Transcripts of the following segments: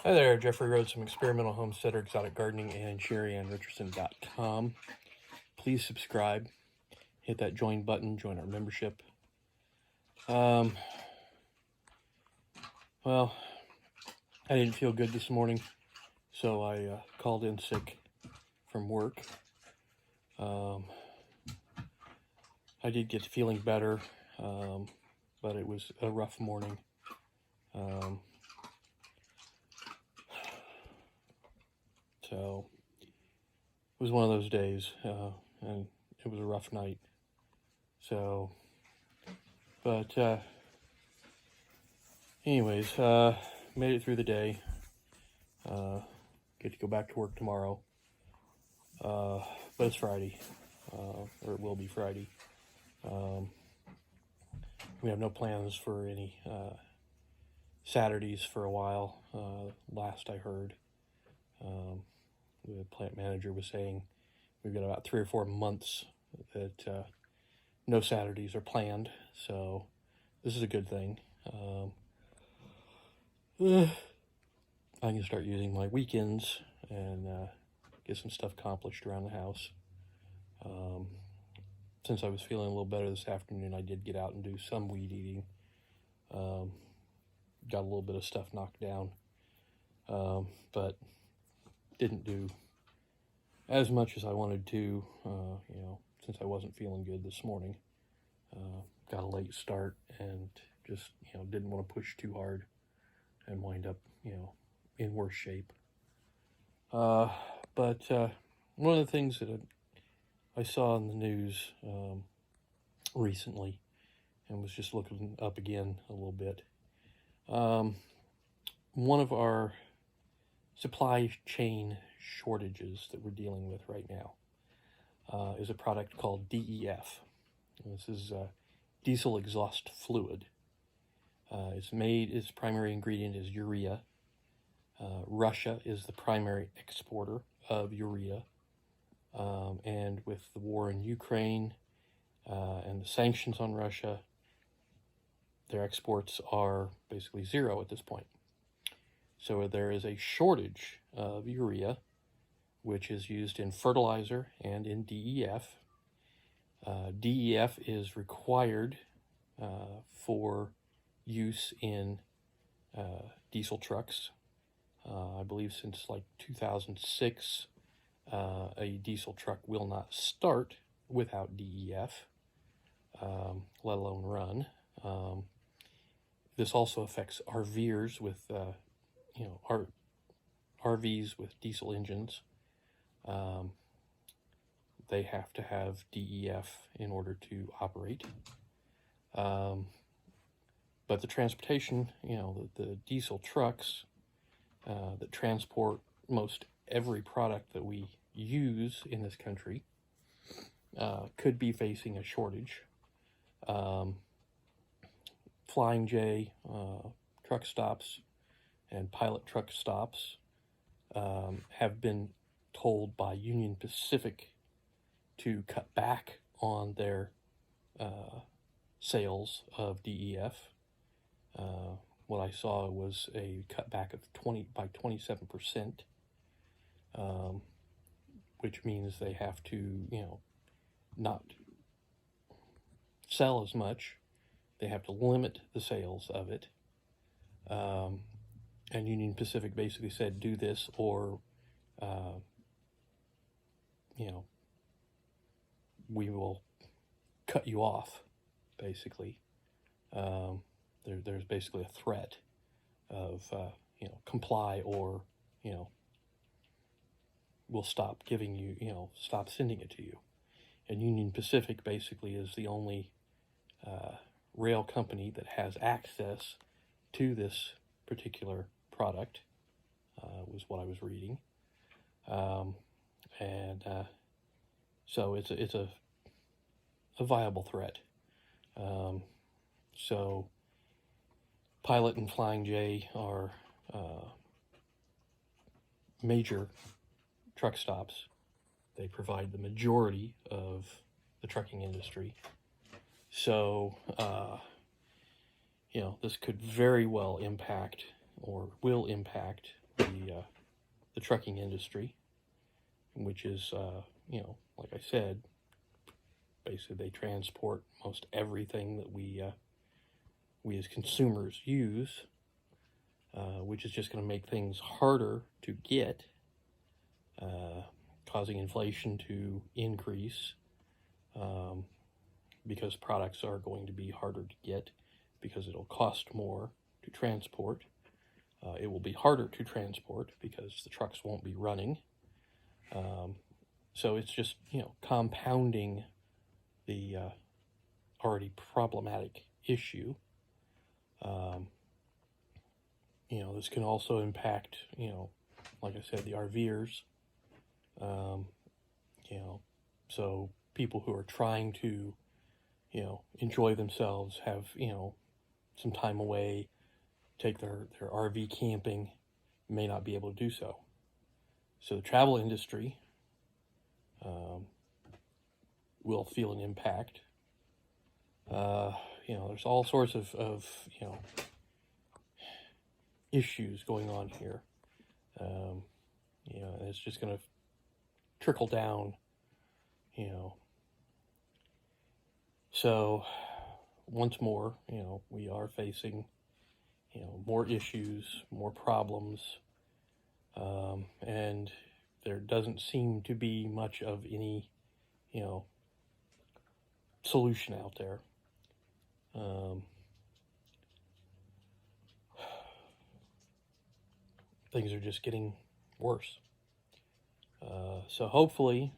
Hi there, Jeffrey Rhoades from Experimental Homesteader, Exotic Gardening, and Sheri and Richerson.com. Please subscribe, hit that join button, join our membership. Well, I didn't feel good this morning, so I called in sick from work. I did get feeling better, but it was a rough morning. So it was one of those days, and it was a rough night. So, but anyways, made it through the day. Get to go back to work tomorrow. But it's Friday, or it will be Friday. We have no plans for any Saturdays for a while, last I heard. The plant manager was saying we've got about 3 or 4 months that no Saturdays are planned, so this is a good thing. I can start using my weekends and get some stuff accomplished around the house. Since I was feeling a little better this afternoon, I did get out and do some weed eating. Got a little bit of stuff knocked down, but didn't do as much as I wanted to, since I wasn't feeling good this morning. Got a late start and just, didn't want to push too hard and wind up, in worse shape. But one of the things that I saw in the news recently, and was just looking up again a little bit, one of our supply chain shortages that we're dealing with right now is a product called DEF. This is diesel exhaust fluid. Its primary ingredient is urea. Russia is the primary exporter of urea. And with the war in Ukraine and the sanctions on Russia, their exports are basically zero at this point. So there is a shortage of urea, which is used in fertilizer and in DEF. DEF is required for use in diesel trucks. I believe since like 2006, a diesel truck will not start without DEF, let alone run. This also affects RVers with, RVs with diesel engines. They have to have DEF in order to operate. But the transportation, the diesel trucks that transport most every product that we use in this country could be facing a shortage. Flying J truck stops and pilot truck stops have been told by Union Pacific to cut back on their sales of DEF. What I saw was a cutback of 27%, which means they have to, not sell as much. They have to limit the sales of it. And Union Pacific basically said, do this or, we will cut you off, basically. There's basically a threat of, comply or, we'll stop giving you, stop sending it to you. And Union Pacific basically is the only rail company that has access to this particular product, was what I was reading. So it's a viable threat. So Pilot and Flying J are major truck stops. They provide the majority of the trucking industry. So, this could very well impact or will impact the trucking industry, which is, like I said, basically they transport most everything that we as consumers use, which is just going to make things harder to get, causing inflation to increase, because products are going to be harder to get because it'll cost more to transport. It will be harder to transport because the trucks won't be running. So it's just, compounding the already problematic issue. This can also impact, like I said, the RVers. So people who are trying to, enjoy themselves, have, some time away, take their RV camping, may not be able to do so. So the travel industry will feel an impact. There's all sorts of issues going on here. And it's just going to trickle down, So once more, we are facing, more issues, more problems, and there doesn't seem to be much of any, solution out there. Things are just getting worse. So hopefully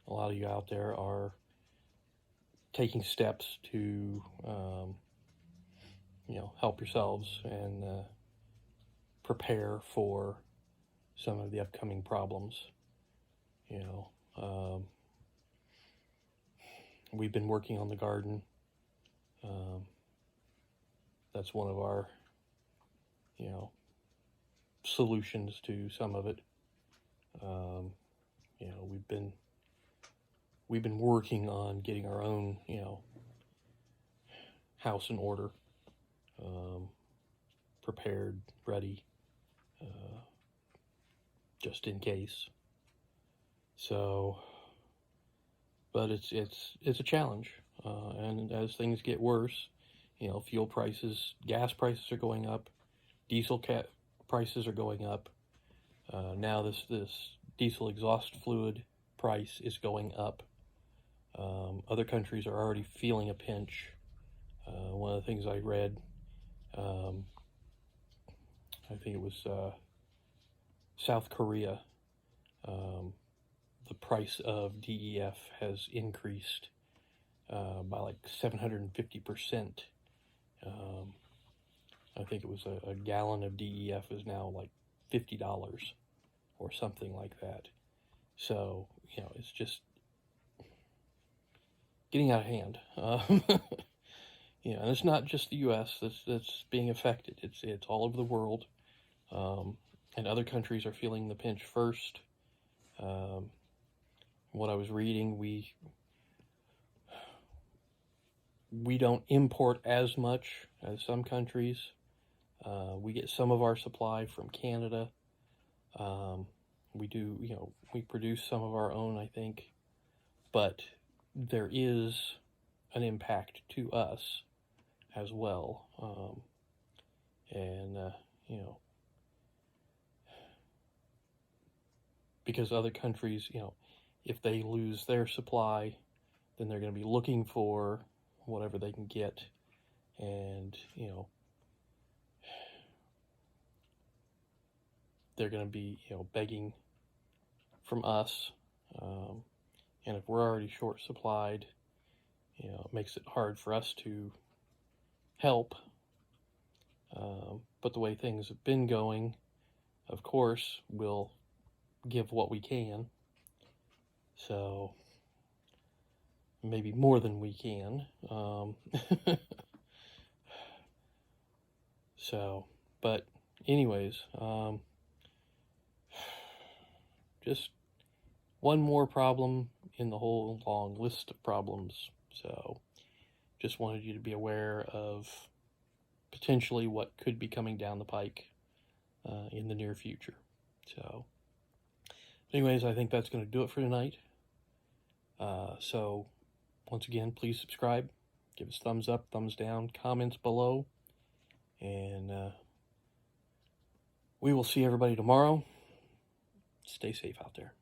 a lot of you out there are taking steps to, help yourselves and prepare for some of the upcoming problems. We've been working on the garden. That's one of our, solutions to some of it. We've been working on getting our own, house in order, prepared, ready, just in case. So, but it's a challenge, and as things get worse, fuel prices, gas prices are going up, diesel prices are going up. Now this diesel exhaust fluid price is going up. Other countries are already feeling a pinch. One of the things I read, I think it was South Korea, the price of DEF has increased by like 750%. I think it was a gallon of DEF is now like $50 or something like that. So, it's just getting out of hand. And it's not just the U.S. that's being affected. It's all over the world, and other countries are feeling the pinch first. What I was reading, we don't import as much as some countries. We get some of our supply from Canada. We do, we produce some of our own, I think, but there is an impact to us as well. Because other countries, if they lose their supply, then they're going to be looking for whatever they can get, and, they're going to be, begging from us, and if we're already short supplied, it makes it hard for us to help. But the way things have been going, of course, we'll give what we can. So maybe more than we can. But anyways, just one more problem in the whole long list of problems. So just wanted you to be aware of potentially what could be coming down the pike. in the near future. So, anyways, I think that's going to do it for tonight. So, once again, please subscribe, give us thumbs up, thumbs down, comments below, and we will see everybody tomorrow. Stay safe out there.